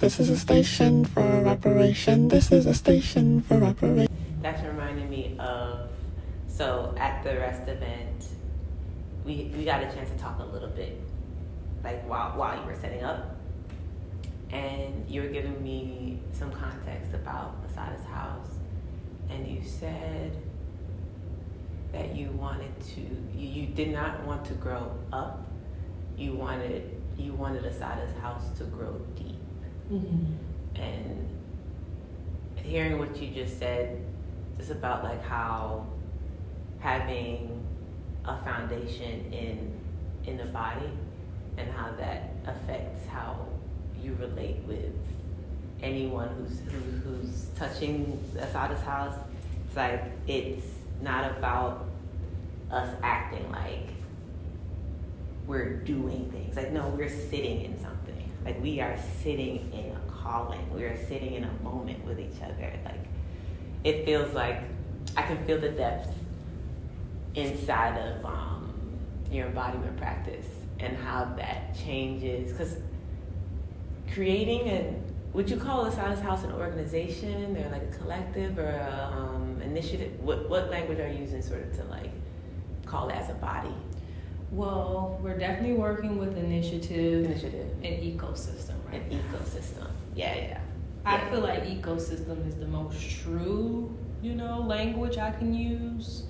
This is a station for reparation. This is a station for reparation. That's reminding me of, so at the REST event, we got a chance to talk a little bit, like while you were setting up, and you were giving me some context about Assata's house, and you said that you did not want to grow up. You wanted Assata's house to grow deep. Mm-hmm. And hearing what you just said, just about like how having a foundation in the body and how that affects how you relate with anyone who's touching Assata's house. It's like, it's not about us acting like we're doing things. Like, no, we're sitting in something. Like, we are sitting in a calling. We are sitting in a moment with each other. Like, it feels like I can feel the depth inside of your embodiment practice and how that changes. Because creating would you call Assata's house an organization or like a collective or a initiative? What language are you using sort of to like call it as a body? Well, we're definitely working with initiative and ecosystem, right? An ecosystem. Yeah. I feel like ecosystem is the most true, language I can use.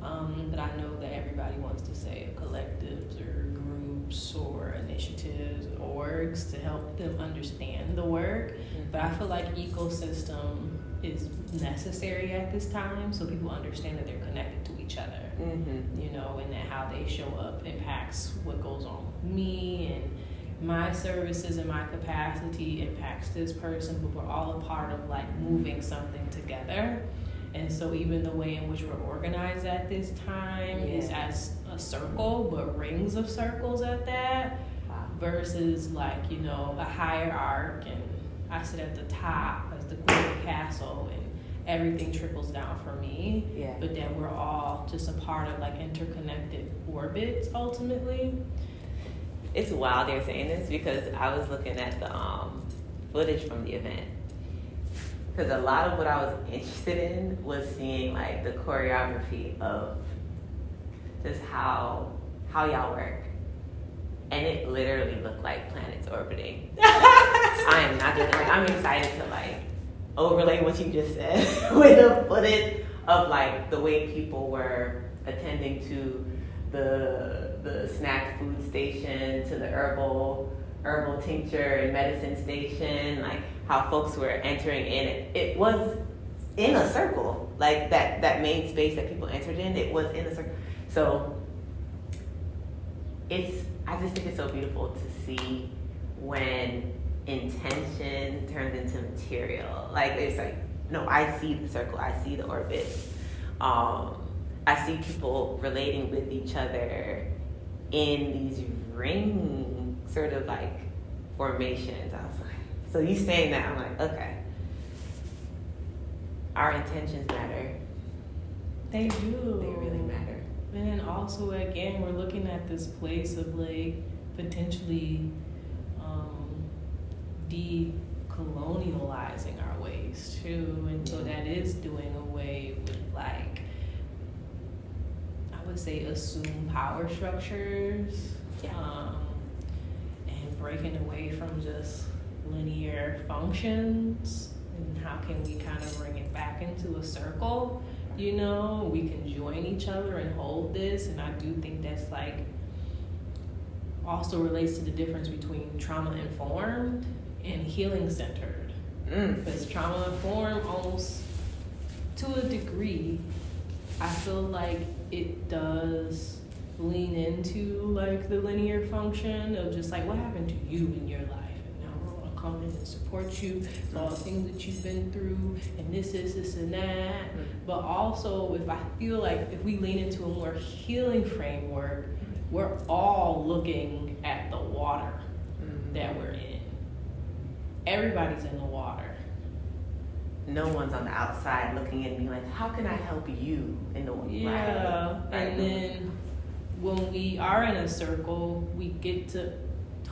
But I know that everybody wants to say collectives or groups or initiatives, orgs to help them understand the work. Mm-hmm. But I feel like ecosystem is necessary at this time so people understand that they're connected to each other. Mm-hmm. And that how they show up impacts what goes on with me, and my services and my capacity impacts this person, but we're all a part of like moving something together. And so even the way in which we're organized at this time is as a circle, but rings of circles at that, versus like, a higher arc, and I sit at the top as the queen of the castle, and everything trickles down for me. Yeah. But then we're all just a part of like interconnected orbits ultimately. It's wild you're saying this because I was looking at the footage from the event. Because a lot of what I was interested in was seeing like the choreography of just how y'all work. And it literally looked like planets orbiting. I am not just like, I'm excited to like overlay what you just said with the footage of like the way people were attending to the snack food station, to the herbal tincture and medicine station, like how folks were entering in. It was in a circle, like that main space that people entered in, it was in a circle. So I just think it's so beautiful to see when intention turns into material. Like, it's like, no, I see the circle, I see the orbit. I see people relating with each other in these ring sort of like formations. I was like, so you saying that, I'm like, okay. Our intentions matter. They do. They really matter. And then also, again, we're looking at this place of like potentially decolonializing our ways too. And so that is doing away with like, I would say, assumed power structures. Yeah. And breaking away from just linear functions, and how can we kind of bring it back into a circle? We can join each other and hold this. And I do think that's like also relates to the difference between trauma informed and healing centered. Because trauma informed, almost to a degree, I feel like it does lean into like the linear function of just like what happened to you in your life, and now we're gonna come in and support you with all the things that you've been through, and this and that. But also, if I feel like if we lean into a more healing framework, we're all looking at the water that we're in. Everybody's in the water. No one's on the outside looking at me like, how can I help you in the water? Yeah, right. And then when we are in a circle, we get to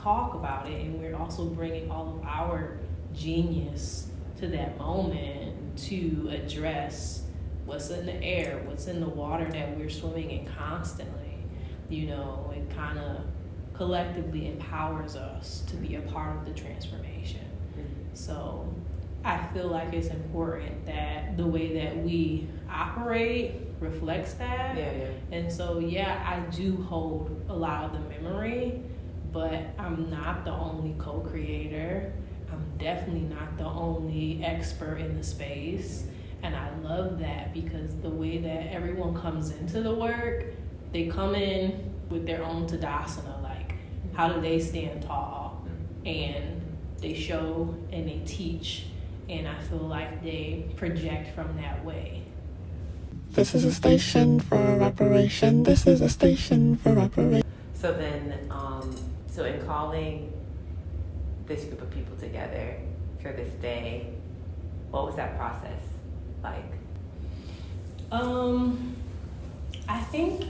talk about it, and we're also bringing all of our genius to that moment to address what's in the air, what's in the water that we're swimming in constantly. You know, it kind of collectively empowers us to be a part of the transformation. So I feel like it's important that the way that we operate reflects that. And so, I do hold a lot of the memory, but I'm not the only co-creator. I'm definitely not the only expert in the space. And I love that because the way that everyone comes into the work, they come in with their own Tadasana, like how do they stand tall? And they show and they teach, and I feel like they project from that way. This is a station for reparation. This is a station for reparation. So then, so in calling this group of people together for this day, what was that process like? I think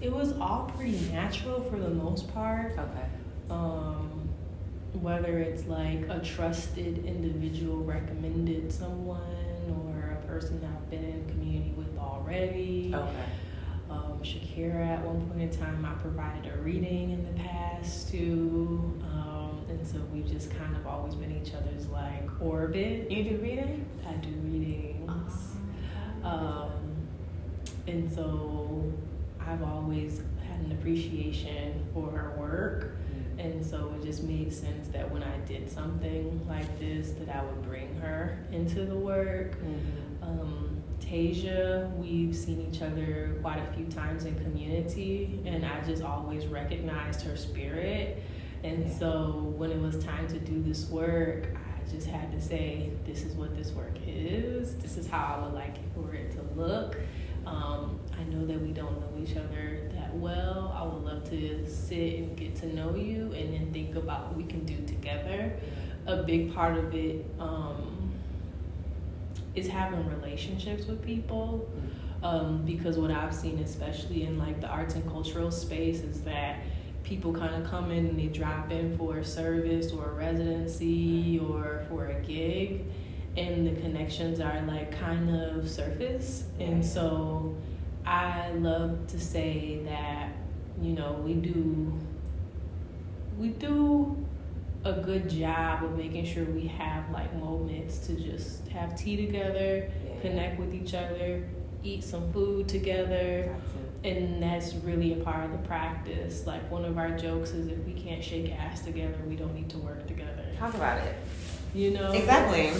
it was all pretty natural for the most part. Okay. Whether it's like a trusted individual recommended someone or a person that I've been in community with already. Okay. Shakira, at one point in time, I provided a reading in the past too. And so we've just kind of always been each other's like orbit. You do reading? I do readings. And so I've always had an appreciation for her work. And so it just made sense that when I did something like this, that I would bring her into the work. Tasia, we've seen each other quite a few times in community, and I just always recognized her spirit. And so when it was time to do this work, I just had to say, this is what this work is. This is how I would like for it to look. I know that we don't know each other that well. I would love to sit and get to know you and then think about what we can do together. A big part of it is having relationships with people, because what I've seen, especially in like the arts and cultural space, is that people kind of come in and they drop in for a service or a residency or for a gig, and the connections are like kind of surface. And so I love to say that, you know, we do a good job of making sure we have like moments to just have tea together, connect with each other, eat some food together. And that's really a part of the practice. Like one of our jokes is, if we can't shake ass together, we don't need to work together. Talk about it. You know? Exactly.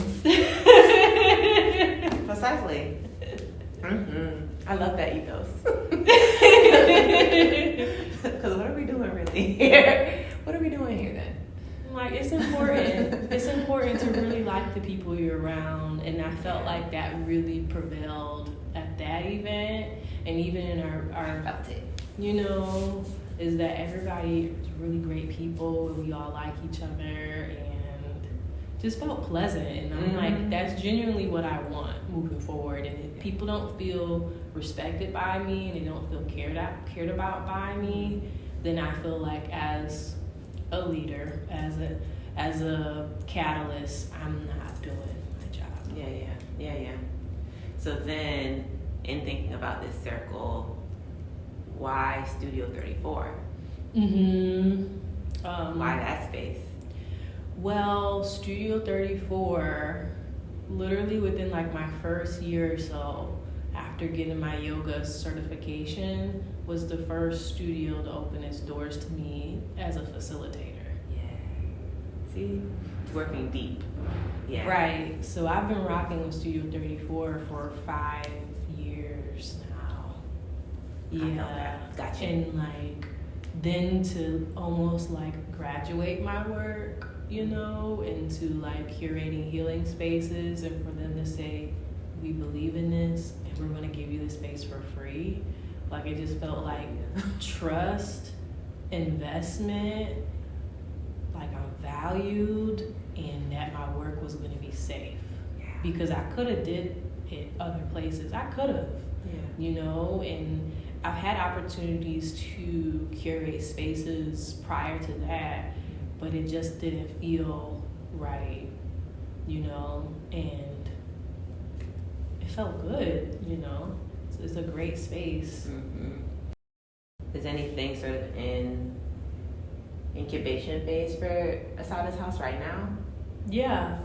Precisely. I love that ethos. Because what are we doing really here? What are we doing here then? Like, it's important. It's important to really like the people you're around, and I felt like that really prevailed at that event, and even in our felt it. You know, is that everybody is really great people, and we all like each other, and just felt pleasant. And I'm like, that's genuinely what I want moving forward. And if people don't feel respected by me, and they don't feel cared about by me, then I feel like as a leader, as a catalyst, I'm not doing my job. Yeah. So then, in thinking about this circle, why Studio 34? Why that space? Well, Studio 34, literally within like my first year or so after getting my yoga certification, was the first studio to open its doors to me as a facilitator. See? Working deep. Yeah. Right. So I've been rocking with Studio 34 for 5 years now. Yeah. Gotcha. And like, then to almost like graduate my work, you know, into like curating healing spaces, and for them to say, we believe in this and we're going to give you the space for free. Like, it just felt like trust, investment, like I'm valued, and that my work was going to be safe. Because I could have did it other places. I could have, you know, and I've had opportunities to curate spaces prior to that, but it just didn't feel right. you know, and it felt good, you know. It's a great space. Is anything sort of in incubation phase for Assata's house right now? Yeah,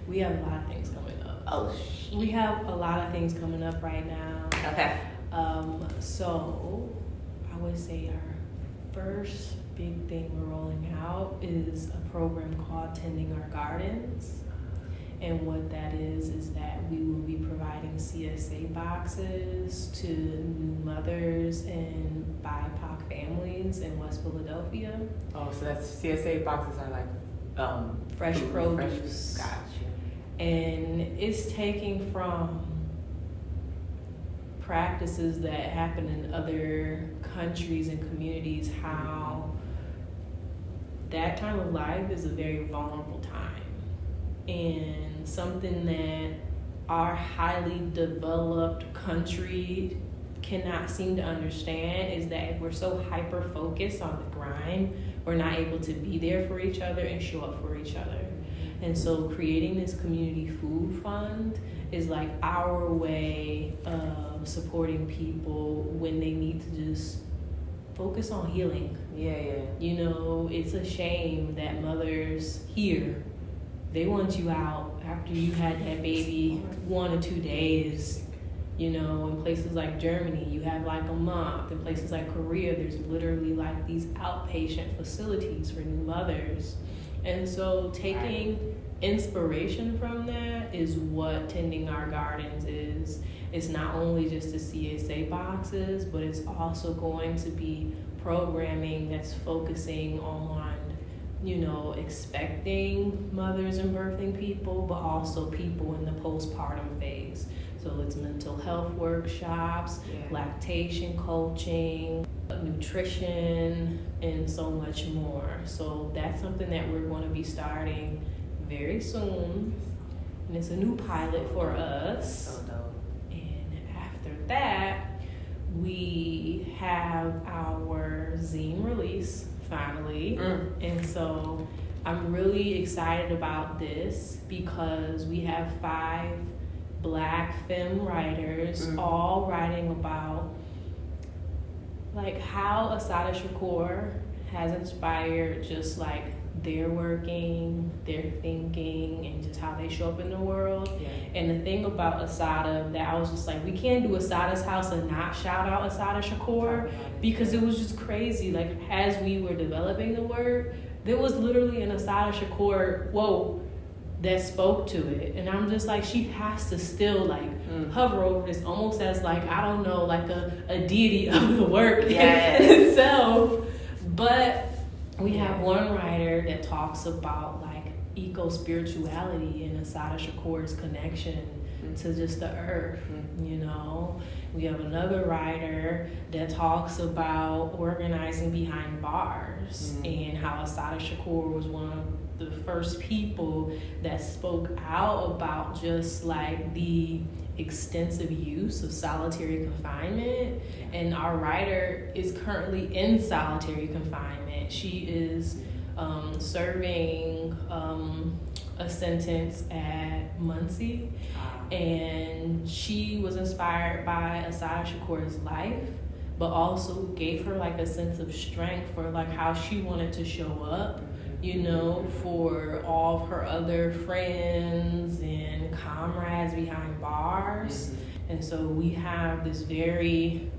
we have a lot of things coming up. Oh, shit. We have a lot of things coming up right now. Okay. So I would say our first big thing we're rolling out is a program called Tending Our Gardens. And what that is that we will be providing CSA boxes to new mothers and BIPOC families in West Philadelphia. Oh, so that's CSA boxes are like fresh food, produce. Gotcha. And it's taking from practices that happen in other countries and communities, how that time of life is a very vulnerable time. And something that our highly developed country cannot seem to understand is that if we're so hyper focused on the grind, we're not able to be there for each other and show up for each other. And so creating this community food fund is like our way of supporting people when they need to just focus on healing. Yeah. You know, it's a shame that mothers here, they want you out after you had that baby 1 or 2 days. You know, in places like Germany, you have like a month. In places like Korea, there's literally like these outpatient facilities for new mothers. And so taking inspiration from that is what Tending Our Gardens is. It's not only just the CSA boxes, but it's also going to be programming that's focusing on, you know, expecting mothers and birthing people, but also people in the postpartum phase. So it's mental health workshops, lactation coaching, nutrition, and so much more. So that's something that we're going to be starting very soon. And it's a new pilot for us. So dope. And after that, we have our zine release finally. And so I'm really excited about this because we have 5 Black femme writers all writing about like how Assata Shakur has inspired just like their working, their thinking, and just how they show up in the world. And the thing about Assata that I was just like, we can't do Assata's house and not shout out Assata Shakur, because it was just crazy. Like as we were developing the word, there was literally an Assata Shakur quote that spoke to it, and I'm just like, she has to still like hover over this almost as like, I don't know, like a deity of the work itself. But we have one writer that talks about like eco-spirituality and Assata Shakur's connection to just the earth, you know. We have another writer that talks about organizing behind bars and how Assata Shakur was one of the first people that spoke out about just like the extensive use of solitary confinement. And our writer is currently in solitary confinement. She is serving a sentence at Muncie, and she was inspired by Assata Shakur's life, but also gave her like a sense of strength for like how she wanted to show up, you know, for all of her other friends and comrades behind bars. And so we have this very,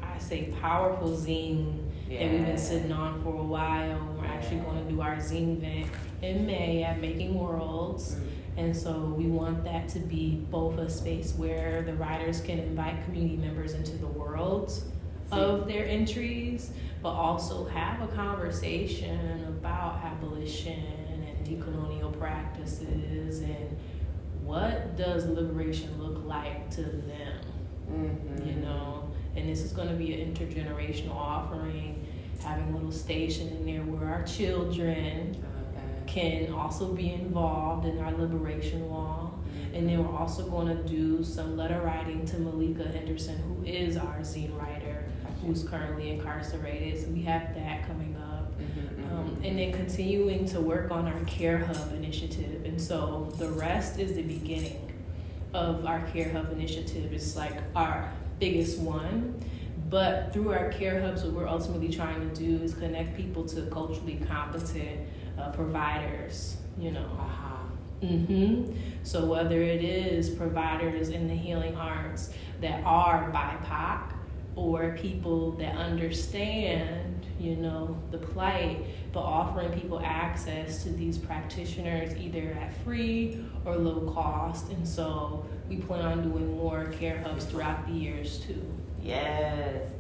I say, powerful zine that we've been sitting on for a while. We're actually going to do our zine event in May at Making Worlds. And so we want that to be both a space where the writers can invite community members into the worlds of their entries, but also have a conversation about abolition and decolonial practices and what does liberation look like to them, you know. And this is going to be an intergenerational offering, having a little station in there where our children can also be involved in our liberation wall. And then we're also going to do some letter writing to Malika Henderson, who is our zine writer, who's currently incarcerated. So we have that coming up. And then continuing to work on our Care Hub initiative. And so the rest is the beginning of our Care Hub initiative. It's like our biggest one. But through our Care Hubs, what we're ultimately trying to do is connect people to culturally competent providers, So whether it is providers in the healing arts that are BIPOC or people that understand, the plight, but offering people access to these practitioners either at free or low cost. And so we plan on doing more Care Hubs throughout the years too. Yes.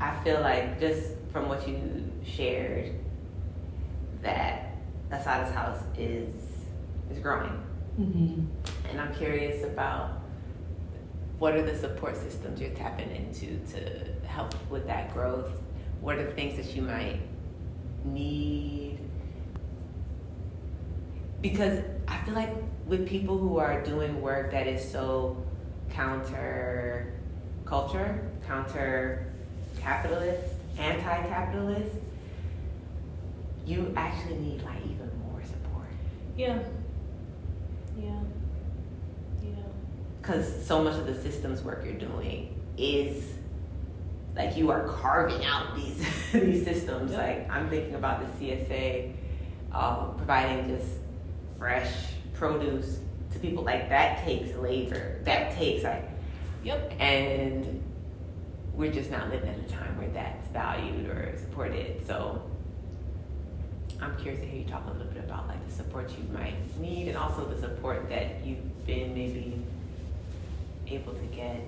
I feel like just from what you shared that Assata's house is growing. And I'm curious about what are the support systems you're tapping into to help with that growth? What are the things that you might need? Because I feel like with people who are doing work that is so counter culture, counter capitalist, anti-capitalist, you actually need like even more support. Yeah. Because so much of the systems work you're doing is like you are carving out these these systems. Yep. Like I'm thinking about the CSA providing just fresh produce to people. Like that takes labor. That takes like and we're just not living at a time where that's valued or supported. So I'm curious to hear you talk a little bit about like the support you might need and also the support that you've been maybe able to get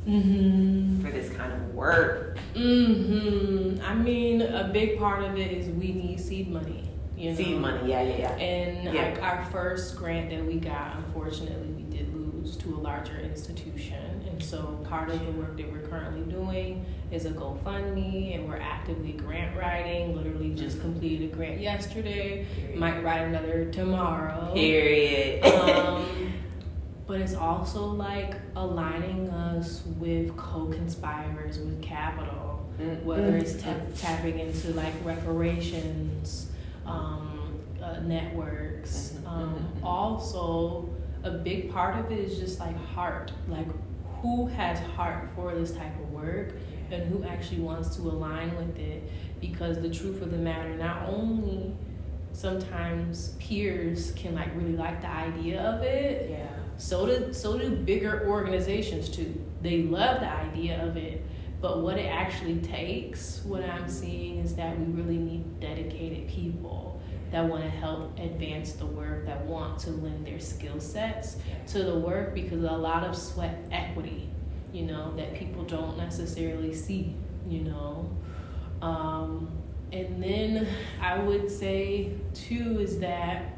for this kind of work. I mean, a big part of it is we need seed money. Seed money, yeah. And like our first grant that we got, unfortunately, we did lose to a larger institution. And so part of the work that we're currently doing is a GoFundMe, and we're actively grant writing. Literally just completed a grant yesterday. Period. Might write another tomorrow. Period. But it's also like aligning us with co-conspirers with capital, whether it's tapping into like reparations networks. Also, a big part of it is just like heart, like who has heart for this type of work and who actually wants to align with it. Because the truth of the matter, not only sometimes peers can like really like the idea of it, so do bigger organizations too. They love the idea of it, but what it actually takes, what I'm seeing is that we really need dedicated people that want to help advance the work, that want to lend their skill sets to the work, because a lot of sweat equity, that people don't necessarily see, And then I would say too is that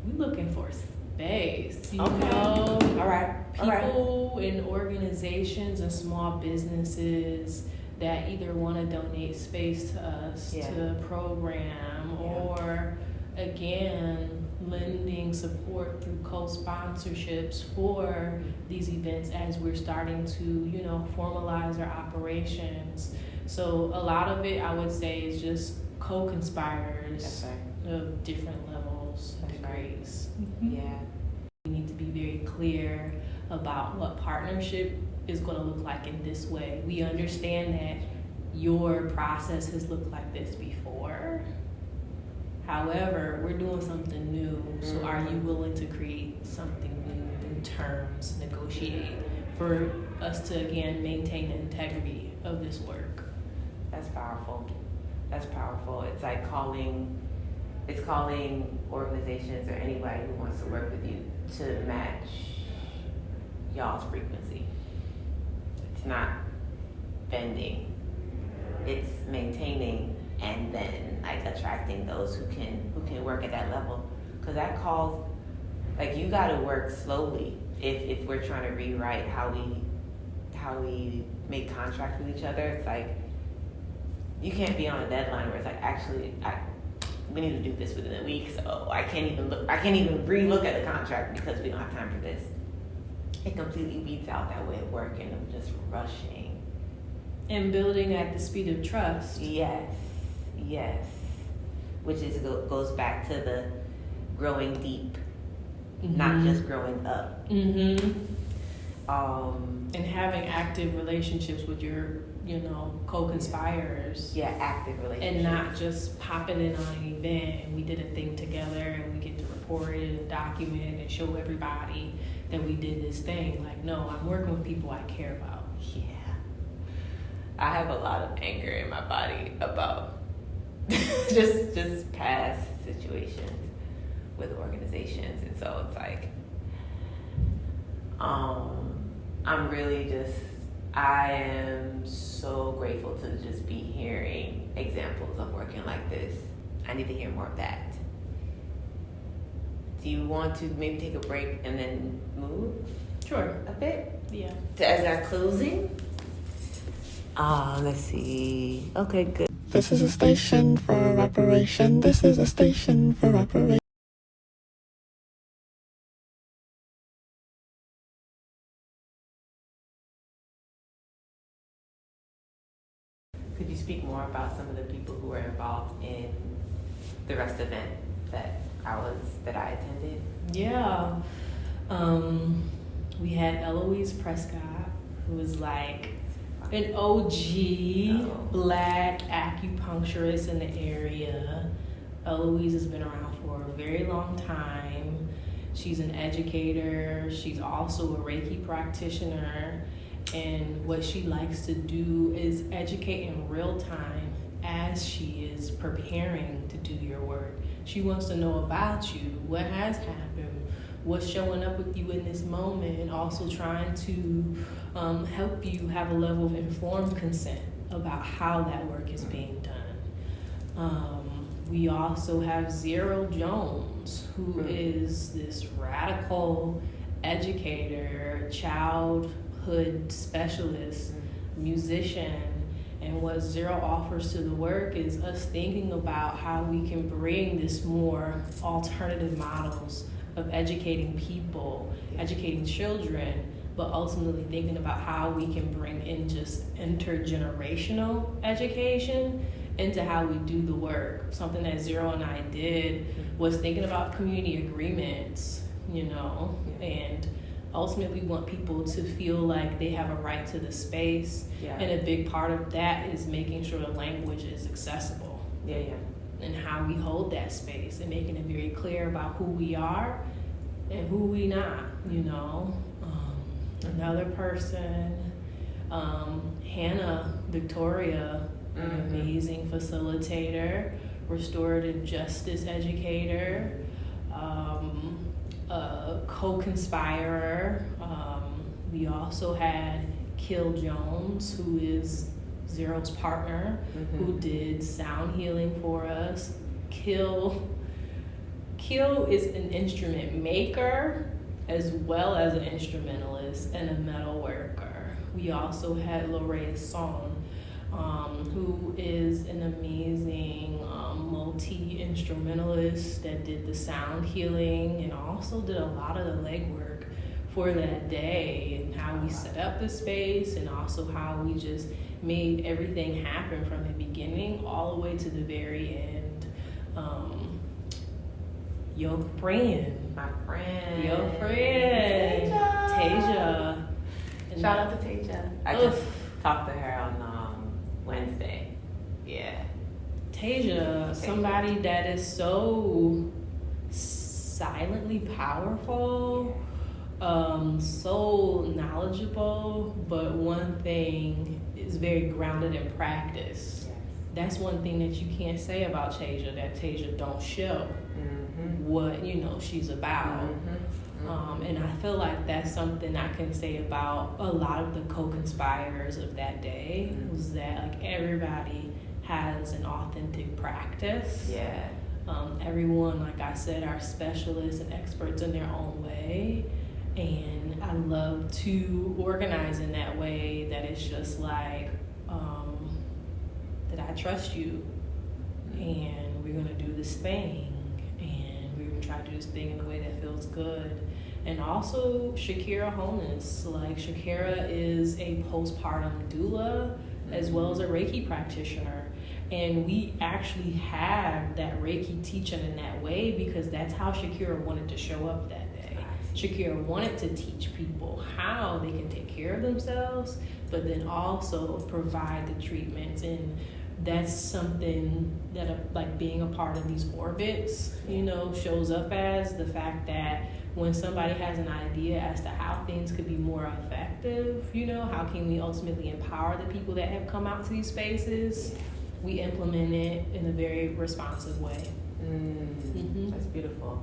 we're looking for space, All right. People and organizations and small businesses that either want to donate space to us to program or again lending support through co-sponsorships for these events as we're starting to formalize our operations. So a lot of it I would say is just co-conspirators of different levels, degrees. Yeah. We need to be very clear about what partnership is going to look like in this way. We understand that your process has looked like this before. However, we're doing something new. So are you willing to create something new, new terms, negotiate for us to, again, maintain the integrity of this work? That's powerful. It's like calling organizations or anybody who wants to work with you to match y'all's frequency. It's not bending. It's maintaining and then like attracting those who can work at that level. Because that calls, like you gotta work slowly if we're trying to rewrite how we make contracts with each other. It's like you can't be on a deadline where it's like actually we need to do this within a week, so I can't even re-look at the contract because we don't have time for this. It completely beats out that way of working of just rushing. And building at the speed of trust. Yes. which goes back to the growing deep, not just growing up. And having active relationships with your, co-conspirators. Yeah, active relationships. And not just popping in on an event and we did a thing together and we get to report it and document it and show everybody that we did this thing. Like, no, I'm working with people I care about. Yeah. I have a lot of anger in my body about just past situations with organizations, and so it's like I am so grateful to just be hearing examples of working like this. I need to hear more of that. Do you want to maybe take a break and then move? Sure. A bit? Yeah. As our closing? Let's see. Okay, good. This is a station for reparation. This is a station for reparation. Could you speak more about some of the people who were involved in the rest event that I attended? Yeah. We had Eloise Prescott, who was like an OG Black acupuncturist in the area. Eloise has been around for a very long time. She's an educator. She's also a Reiki practitioner. And what she likes to do is educate in real time as she is preparing to do your work. She wants to know about you, what has happened, what's showing up with you in this moment, and also trying to help you have a level of informed consent about how that work is being done. We also have Zero Jones, who is this radical educator, childhood specialist, musician. And what Zero offers to the work is us thinking about how we can bring this more alternative models of educating people, educating children, but ultimately thinking about how we can bring in just intergenerational education into how we do the work. Something that Zero and I did was thinking about community agreements, and ultimately want people to feel like they have a right to the space. Yeah. And a big part of that is making sure the language is accessible. Yeah. And how we hold that space and making it very clear about who we are and who we not, Another person, Hannah Victoria, an amazing facilitator, restorative justice educator, a co-conspirer. We also had Kill Jones, who is Zero's partner, who did sound healing for us. Kill is an instrument maker as well as an instrumentalist and a metal worker. We also had Lorraine Song, who is an amazing multi-instrumentalist that did the sound healing and also did a lot of the legwork for that day and how we set up the space and also how we just made everything happen from the beginning all the way to the very end. Your friend. Tasia. Shout out to Tasia. I just talked to her on Wednesday. Yeah. Tasia, somebody that is so silently powerful, so knowledgeable, but one thing is very grounded in practice. Yes. That's one thing that you can't say about Tasia, that Tasia don't show what she's about. And I feel like that's something I can say about a lot of the co-conspirators of that day, was that like everybody has an authentic practice. Yeah. Everyone, like I said, are specialists and experts in their own way. And I love to organize in that way that it's just like, that I trust you and we're gonna do this thing and we're gonna try to do this thing in a way that feels good. And also Shakira Wholeness. Like Shakira is a postpartum doula as well as a Reiki practitioner. And we actually have that Reiki teaching in that way because that's how Shakira wanted to show up that day. Shakira wanted to teach people how they can take care of themselves, but then also provide the treatments. And that's something that like being a part of these orbits, you know, shows up as the fact that when somebody has an idea as to how things could be more effective, you know, how can we ultimately empower the people that have come out to these spaces, we implement it in a very responsive way. That's beautiful.